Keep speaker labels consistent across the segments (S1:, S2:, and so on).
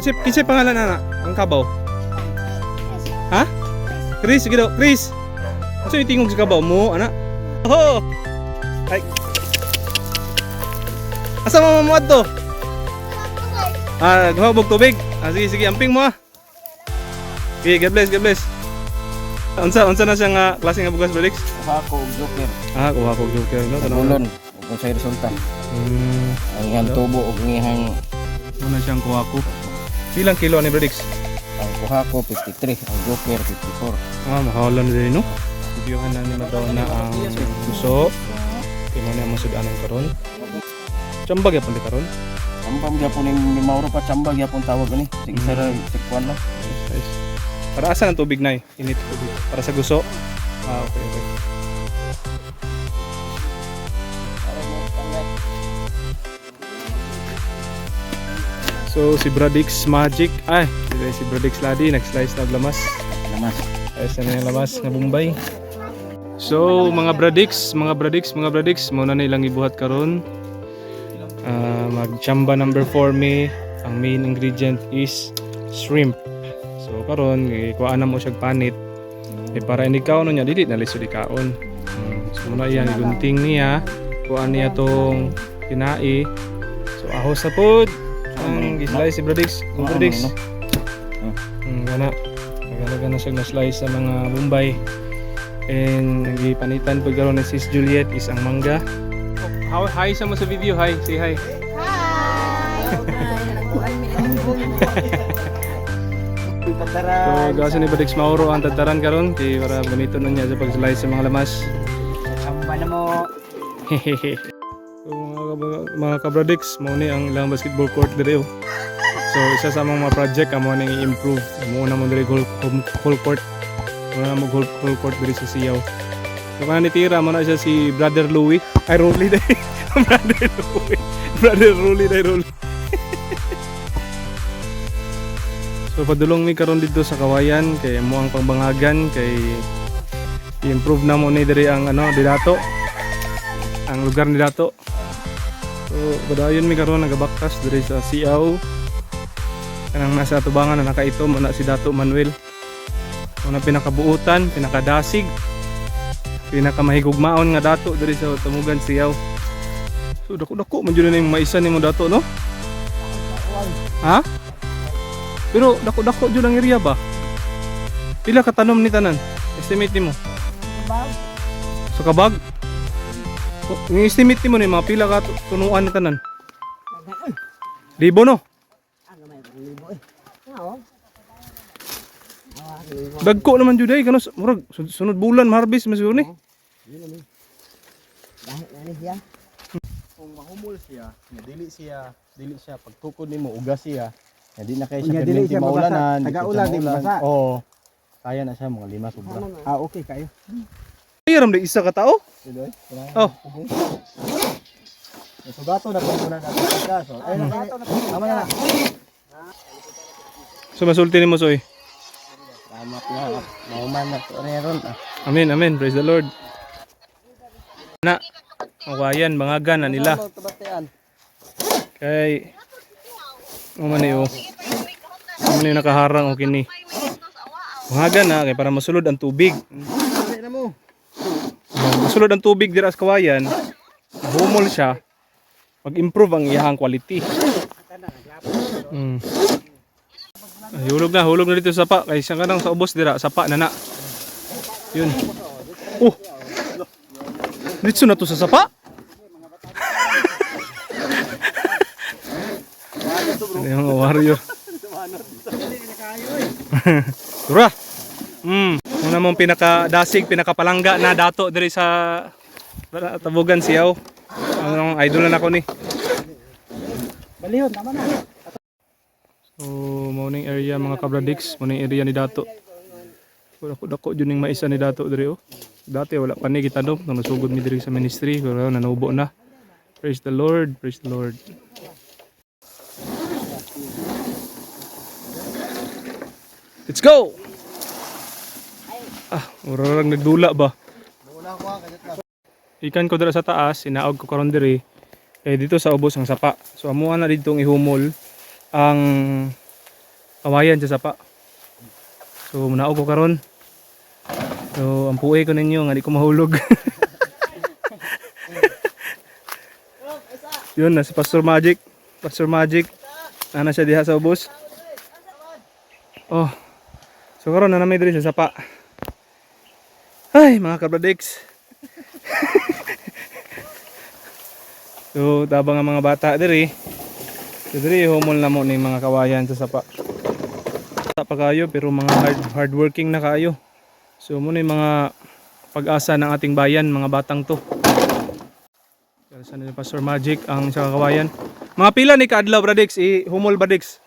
S1: Kisay pangalan na ang kabaw. Ha? Chris, sige daw. Chris. Asa yung tingog sa kabaw mo, anak? Oh! Ay. Asa mo mamuad to? Gumabog tubig. Sige, amping mo ah. Okay, God bless, God bless. Unsa na siyang klase nga bugas, Felix?
S2: Kuha ko og joker.
S1: Kuha ko og joker, no?
S2: Tanulon, kung sa'yo resulta. Ang ihang tubo og ngihang...
S1: Muna siyang kuha ko. Ilang kilo ni Felix?
S2: Ang kuha ko 53, ang joker 54.
S1: Mahawalan din, no? Videohan na ni Madaw na ang gusto. Tingnan niya masudan ng karon. Tsambag yapon di karon.
S2: Tsambag yapon ni Mauro pa tsambag yapon tawag ani. Sige sir, sikwan lang.
S1: Nice. Para asan ang tubig na init tubig. Para sa gusto. Okay. So si Bradix Magic, si Bradix Ladi nag-slice na lamas. Ayos na yung lamas na Bombay. So mga Bradix, muna na ilang ibuhat karon. Magchamba number 4 mi. Ang main ingredient is shrimp. So karon kuhaan na mo siya panit. Para hindi kaon niya dili na lisod ikaon. So muna yan igunting niya. Kuhaan niya tong tinai. So ahos sa pod. Ang gi-slice si Bradix. Bradix. Gana siya na-slice sa mga Bombay. And nagipanitan pag karon ni Sis Juliet is ang mangga. Hi sa mo sa video. Hi, say hi. So gawin ni Bradix Mauro ang tataran karon kay para gamiton na niya sa pag-slice sa mga lamas.
S2: Tsamba na mo.
S1: So mga ka-Bradix, mo ni ang ilang basketball court dire. So isa sa mga project amo ning i-improve. Muna mo dire whole court. Muna mo whole court dire sa Siyaw. So kana nitira mo na siya si Brother Louie. Ay Rolly day. Brother Louie. Brother Rolly day Rolly. So padulong mi karon dito sa Kawayan kay mo ang pangbangagan kay i-improve na mo ni dire ang didato. Ang lugar ni dato. So padayon mi karon nagabaktas dire sa Siyaw. Kanang nasa tubangan na nakaito mo na si Dato Manuel. Una pinakabuutan, pinakadasig, pinakamahigugmaon nga dato diri sa Tamugan Siyaw. So dako-dako man jud na yung maisan nimo dato no? Ha? Pero dako-dako jud ang area ba? Pila ka tanom ni tanan? Estimate nimo? Sa kabag? Yung estimate nimo ni mga pila ka tunuan ni tanan? Libo no? Dagko naman jud ay kanos murag sunod bulan harvest mas ni. Kung mahumol siya, dili siya pagtukod nimo ugas siya. Hindi na kay siya permanente maulanan,
S2: taga-ulan di basa.
S1: Oo. Kaya na siya mga 5 sobra.
S2: Okay kayo.
S1: Ayaram na isa ka tao? Oh.
S2: So gato na pud na natin. So ay gato na. Tama na.
S1: So masulti nimo soy.
S2: Salamat na. Mauman na to ron.
S1: Amen, amen. Praise the Lord. Na, Kawayan, bangagan na nila. Kay, umani o. Umani nakaharang o kini. Bangagan na, kay para masulod ang tubig. Masulod ang tubig dira sa Kawayan, humol siya, mag-improve ang iyahang quality. Hulog na dito sa sapa. Kaya siya kanang sa ubos dira, sapa na na. Yun. Oh! Dito na to sa sapa? Ano yung warrior? Tura! Muna mong pinakadasig, pinakapalangga na dato diri sa Tabugan Siyaw. Ang idol na ako ni.
S2: Balihon, tama na.
S1: So, morning area mga Kabradix, morning area ni Dato. Dako jud ning maisa ni Dato diri oh. Dati wala pa ni gitanom, nang nasugod mi diri sa ministry, pero nanubo na. Praise the Lord, praise the Lord. Let's go. Murang nagdula ba? Ikan ko dira sa taas, inaog ko karon diri. Dito sa ubos ang sapa. So amuha na dito ihumol ang kawayan sa sapa. So munaog ko karon. So ang puwi ko ninyo nga di ko mahulog. Yun na si Pastor Magic. Pastor Magic. Ana siya diha sa ubos. Oh. So karon na namin diri sa sapa. Ay, mga kabradix. So tabang ang mga bata diri. So diri humol na mo ning mga kawayan sa sapa. Bata pa kayo pero mga hardworking na kayo. So muna yung mga pag-asa ng ating bayan, mga batang to. Sa ni Pastor Magic ang sa kawayan. Mga pila ni kaadlaw bradix ihumol bradix?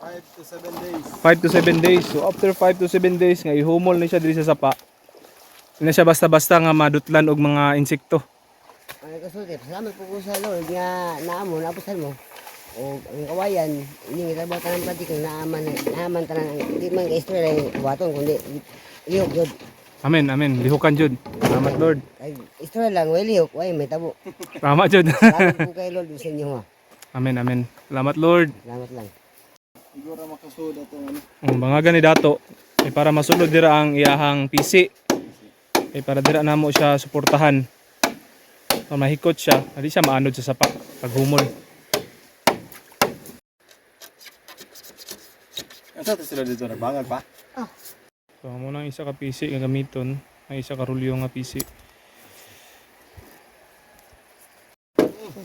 S3: 5 to 7 days.
S1: 5 to 7 days. So after 5 to 7 days nga ihumol ni siya diri sa sapa. Hindi na siya basta-basta nga madutlan og mga insekto.
S4: Ay kasulti, salamat po sa Lord nga naamo, napusan mo. O ang kawayan, hindi kita ba tanang pati kung naaman tanang, hindi man ka-istorya ay buhaton, kundi lihok yun.
S1: Amen, amen. Lihukan jud. Salamat Lord.
S4: Ay, istorya lang, way lihok, way may tabo.
S1: Tama jud.
S4: Salamat po kay Lord sa inyo ha.
S1: Amen, amen. Salamat Lord.
S4: Salamat lang.
S3: Siguro makasud atong ano.
S1: Ang mga gani dato para masulod dira ang iyahang PC. Para dira namo siya suportahan. Kung mahikot siya, hindi siya maanod sa sapa paghumol.
S3: Ang sa sila dito nagbangan pa.
S1: So mo nang isa ka PC nga gamiton, ang isa ka rulyo nga PC.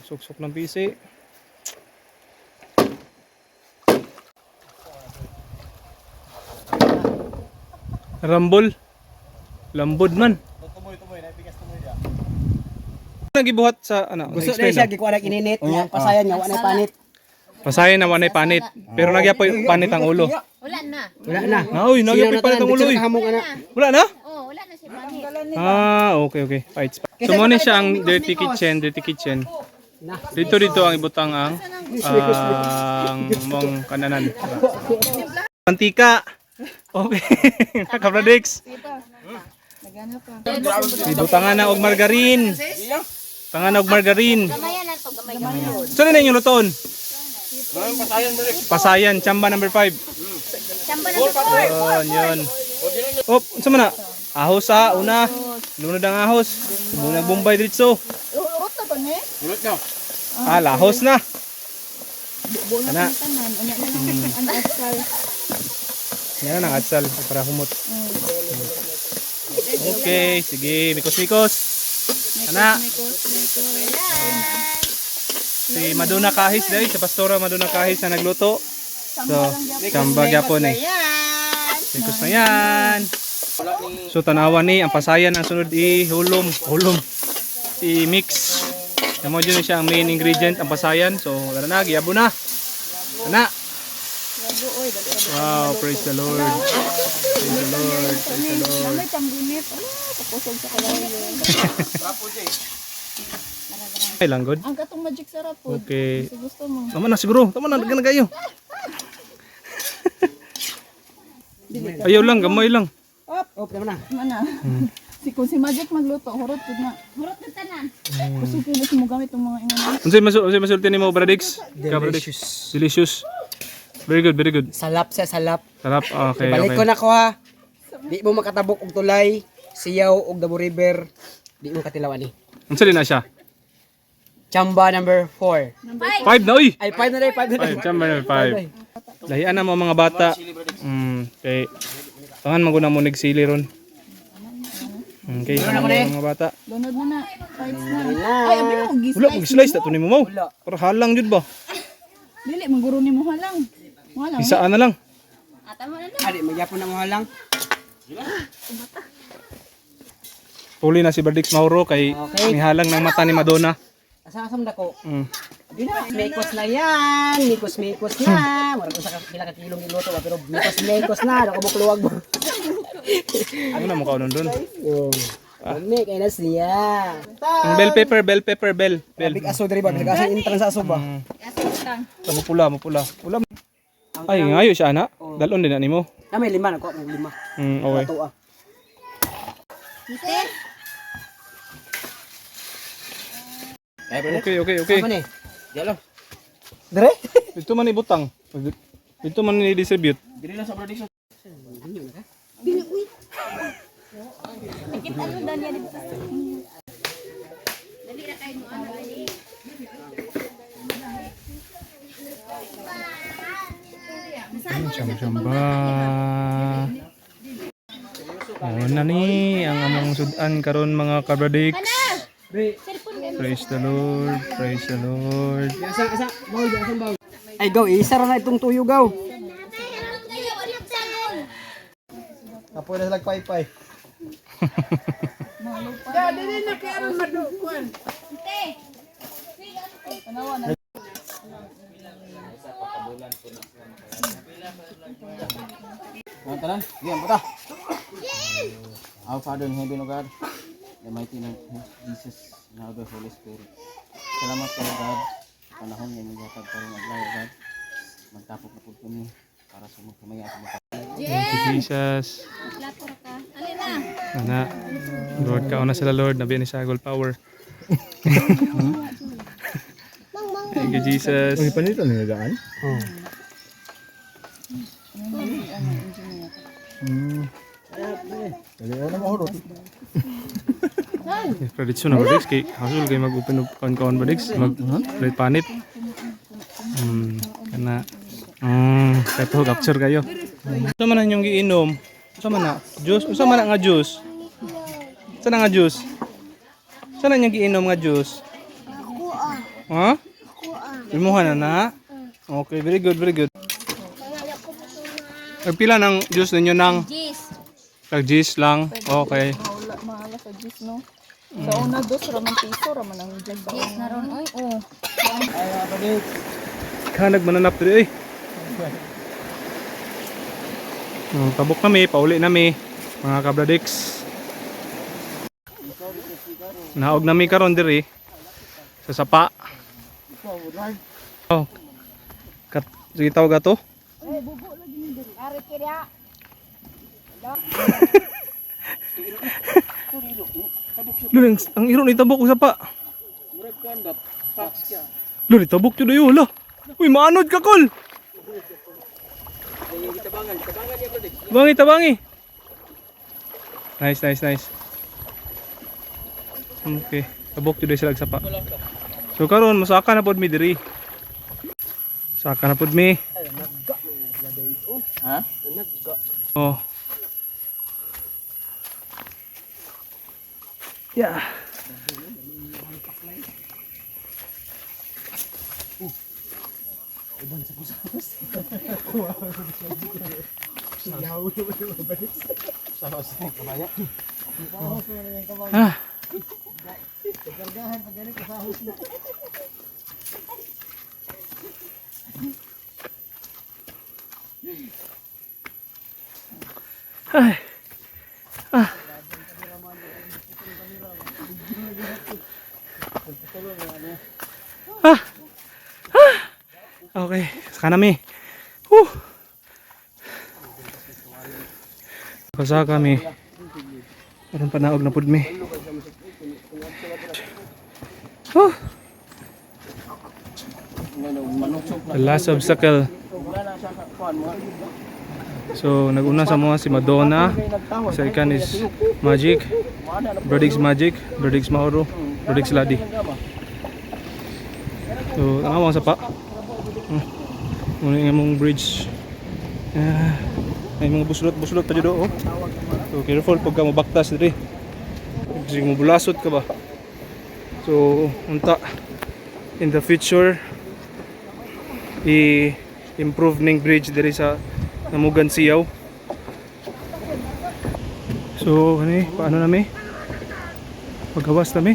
S1: Suksok ng PC. Rambol. Lambod man.
S3: Tumoy, nabigas tumoy dia.
S1: Nagibuhat sa ano?
S2: Gusto na
S1: explain
S2: siya
S1: lang.
S2: gikuha na kininit. Nga, pasayan niya, wala panit.
S1: Pasayan na wanay panit. Pero nagyapoy panit ang ulo.
S5: Wala na.
S2: Wala na.
S1: Ah, uy, nagyapoy panit ang ulo. Uy. Wala na?
S5: Oh, wala na si Mami.
S1: Ah, okay. Fights. So mo ni siya ang dirty kitchen. Dito ang ibutang ang mong kananan. Mantika. Okay. Nakapradix. Ibutangan na og margarine. Tangan na og margarine.
S5: Gamaya na to, gamay.
S1: Saan na inyong luton? Pasayan, chamba number 5.
S5: Samba na to.
S1: Yun. Oh, unsa man na? Ahos ha, una. Lunod ang ahos. Muna Bombay diretso.
S5: Urot na to ni.
S3: Ulot nyo.
S1: Ah, lahos na. Ana. Yan ang atsal para humot. Okay, sige, mikos-mikos. Ana. Si Madonna Kahis dahil, si Pastora Madonna Kahis na nagluto. So, chamba gyapon eh. Mikos na yan. So, tanawan ni, ang pasayan ang sunod hulom. I-mix. Namo dyan siya ang main ingredient, ang pasayan. So, tara na, giyabo na. Ana. Wow, praise the Lord. Praise the Lord. Praise the Lord.
S5: May pambunit. Tapusog sa kalayo.
S1: Ay lang, good.
S5: Ang katong magic sarap po.
S1: Okay.
S5: Gusto mo.
S1: Tama na siguro. Tama na, lagyan na kayo. Ayaw lang, gamay lang.
S2: Op, naman na.
S5: Mana? Kung si Magic magluto, hurot ko na. Hurot na tanan. Gusto ko na mo gamit ng mga ingon.
S1: Unsay masulti nimo, Bradix? Delicious. Very good.
S2: Salap siya, salap.
S1: Sarap. Okay,
S2: Balik ko
S1: okay.
S2: na ko ha. Di mo makatabok og tulay, siyaw og Dabo River. Di mo katilawan ni.
S1: Unsa din na siya?
S2: Chamba number 4.
S1: 5 na, uy!
S2: Ay, 5 na rin, 5 na rin.
S1: 5, chamber 5. Lahian na mo mga bata. Okay. Tangan maguna mo nagsili ron. Okay, tangan mo mga bata.
S5: Lunod na na. Fights na.
S2: Na.
S5: Ay, abi mo gis.
S1: Wala, mag-slice na ito ni mo mo. Para halang jud ba?
S5: Dili maguro ni mo halang. Wala.
S1: Isaan na lang.
S5: Ata mo na.
S2: Ari, magyapon na mo halang.
S1: Puli na si Bradix Mauro kay
S2: Okay.
S1: nihalang ng mata ni Madonna.
S2: Asam dako. Di na, mekos na yan. Mikos na. Wala ko sa pila ka kilong iluto ba, pero mekos na. Nakabukluwag mo.
S1: Ano na mo kaunon doon?
S2: Kami, kaya na siya.
S1: Ang bell pepper.
S2: Big aso diri ba? Big aso intrang sa aso ba?
S1: Mo pula. Pula. Ay, ngayo siya ana. Dalon din na nimo.
S2: Ah, may 5 na ko. May 5.
S1: Okay.
S2: Ito ah.
S1: Okay.
S2: Ano ni? Diyan lang. Dire?
S1: Dito man ibutang. Dito man ni distribute.
S3: Dili lang sa brother dito.
S5: Kita ano dan yan dito.
S1: Siyamba. Oh, na ni ang among sudan karon mga kabradiks. Praise the Lord, praise the Lord.
S2: Ay, gaw, isa ra na itong tuyo, gaw.
S3: Kapoy na sila pay-pay. Mga tanan, diyan po ta. Our Father in heaven, O God, the mighty name of Jesus, now the Holy Spirit. Salamat kayo, God. Panahon ngayon maghatag kayo maglayo, God. Magtapok na po kami para sa magkamaya sa mga
S1: Thank you, Jesus. Ana, Lord, kauna sila Lord, nabi ni Sagol Power. Thank you, Jesus.
S3: panito na nagaan? Dali na mahurot.
S1: Tradisyon na Badix, kay hasul kay mag-open up kaon-kaon Badix, mag-red panit. Kana. Kato capture kayo. Sa man yung giinom? Sa man na? Juice? Sa man nga juice? Saan nga juice? Saan na yung giinom nga juice? Ha? Imuha na na? Okay, very good, very good. Pila ng juice ninyo nang? Tag-juice lang. Okay.
S5: Mahala sa juice no. Sa una dos raman piso raman ang juice na ron oy. Oh.
S1: Kanag mananap diri. Tabok kami, pauli nami mga kabradiks. Naog nami karon diri sa sapa. Oh. Sige tawag ato. Lul, ang iro ni tabok sa pa. Lul, tabok jud ayo la. Uy, maanod ka kol. Tabangi. Nice. Okay, tabok jud sila sa pa. So karon masaka na pod mi diri. Saka na pod mi.
S3: Ha?
S1: Oh. Yeah. Ah. Ay. Ah. Ah. Okay, saka nami. Kasa kami. Karon panaog na pud mi. The last obstacle. So naguna sa mga si Madonna. Second is Magic. Brodix Magic, Brodix Mauro, Brodix Ladi. So ang sa pa. Muna yung mong bridge. May mga buslot pa dito. Oh. So careful pagka mabaktas diri. Kasi mabulasot ka ba. So unta in the future i-improve ning bridge diri sa Namugan Siyaw. So paano nami? Paggawas nami.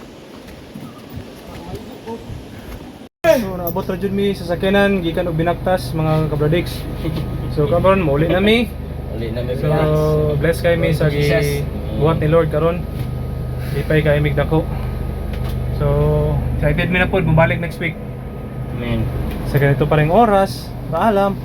S1: So naabot ra jud mi sa sakyanan gikan og binaktas mga kabradiks. So karon mauli nami. So bless kay mi sa buhat ni Lord karon. Lipay kay mig dako. So excited mi na pod bumalik next week.
S3: Amen.
S1: Sa ganito pa ring oras. Paalam.